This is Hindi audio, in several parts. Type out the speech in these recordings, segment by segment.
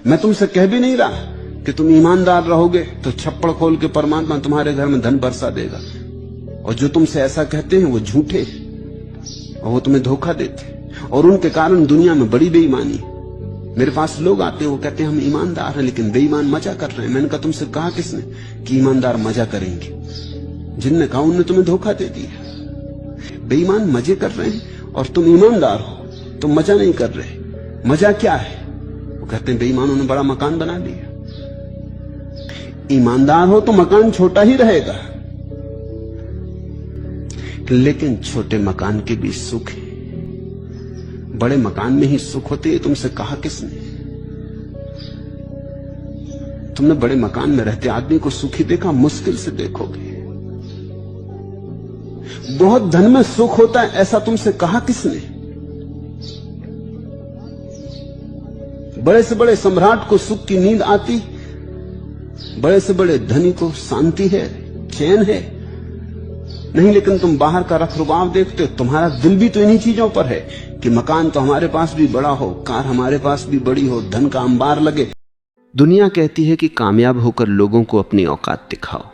मैं तुमसे कह भी नहीं रहा कि तुम ईमानदार रहोगे तो छप्पड़ खोल के परमात्मा तुम्हारे घर में धन बरसा देगा। और जो तुमसे ऐसा कहते हैं वो झूठे और वो तुम्हें धोखा देते, और उनके कारण दुनिया में बड़ी बेईमानी। मेरे पास लोग आते हैं, वो कहते हैं हम ईमानदार हैं लेकिन बेईमान मजा कर रहे हैं। मैंने कहा तुमसे कहा किसने कि ईमानदार मजा करेंगे? जिनने कहा उनने तुम्हें धोखा दे दिया। बेईमान मजे कर रहे हैं और तुम ईमानदार हो, तुम मजा नहीं कर रहे। मजा क्या है? वो कहते हैं बेईमानों ने बड़ा मकान बना लिया। ईमानदार हो तो मकान छोटा ही रहेगा, लेकिन छोटे मकान के भी सुख है, बड़े मकान में ही सुख होते है। तुमसे कहा किसने? तुमने बड़े मकान में रहते आदमी को सुखी देखा? मुश्किल से देखोगे। बहुत धन में सुख होता है, ऐसा तुमसे कहा किसने? बड़े से बड़े सम्राट को सुख की नींद आती, बड़े से बड़े धनी को शांति है, चैन है नहीं। लेकिन तुम बाहर का रखरखाव देखते हो, तुम्हारा दिल भी तो इन्हीं चीजों पर है कि मकान तो हमारे पास भी बड़ा हो, कार हमारे पास भी बड़ी हो, धन का अंबार लगे। दुनिया कहती है कि कामयाब होकर लोगों को अपनी औकात दिखाओ,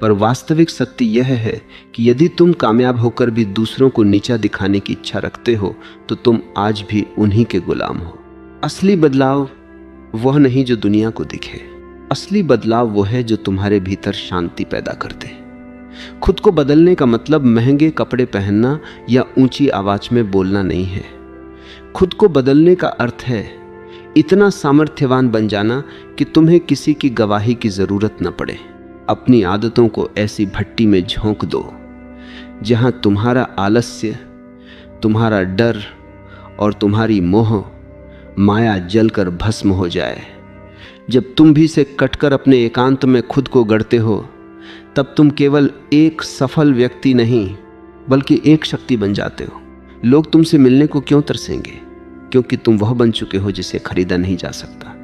पर वास्तविक सत्य यह है कि यदि तुम कामयाब होकर भी दूसरों को नीचा दिखाने की इच्छा रखते हो तो तुम आज भी उन्हीं के गुलाम हो। असली बदलाव वह नहीं जो दुनिया को दिखे, असली बदलाव वो है जो तुम्हारे भीतर शांति पैदा कर दे। खुद को बदलने का मतलब महंगे कपड़े पहनना या ऊंची आवाज में बोलना नहीं है। खुद को बदलने का अर्थ है इतना सामर्थ्यवान बन जाना कि तुम्हें किसी की गवाही की जरूरत न पड़े। अपनी आदतों को ऐसी भट्टी में झोंक दो जहां तुम्हारा आलस्य, तुम्हारा डर और तुम्हारी मोह माया जलकर भस्म हो जाए। जब तुम भी से कटकर अपने एकांत में खुद को गढ़ते हो, तब तुम केवल एक सफल व्यक्ति नहीं बल्कि एक शक्ति बन जाते हो। लोग तुमसे मिलने को क्यों तरसेंगे? क्योंकि तुम वह बन चुके हो जिसे खरीदा नहीं जा सकता।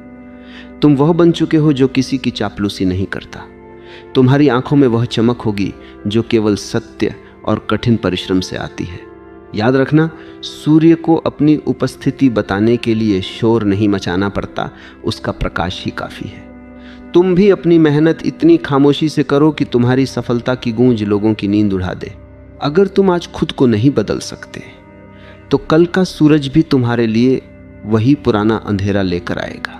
तुम वह बन चुके हो जो किसी की चापलूसी नहीं करता। तुम्हारी आंखों में वह चमक होगी जो केवल सत्य और कठिन परिश्रम से आती है। याद रखना, सूर्य को अपनी उपस्थिति बताने के लिए शोर नहीं मचाना पड़ता, उसका प्रकाश ही काफी है। तुम भी अपनी मेहनत इतनी खामोशी से करो कि तुम्हारी सफलता की गूंज लोगों की नींद उड़ा दे। अगर तुम आज खुद को नहीं बदल सकते तो कल का सूरज भी तुम्हारे लिए वही पुराना अंधेरा लेकर आएगा।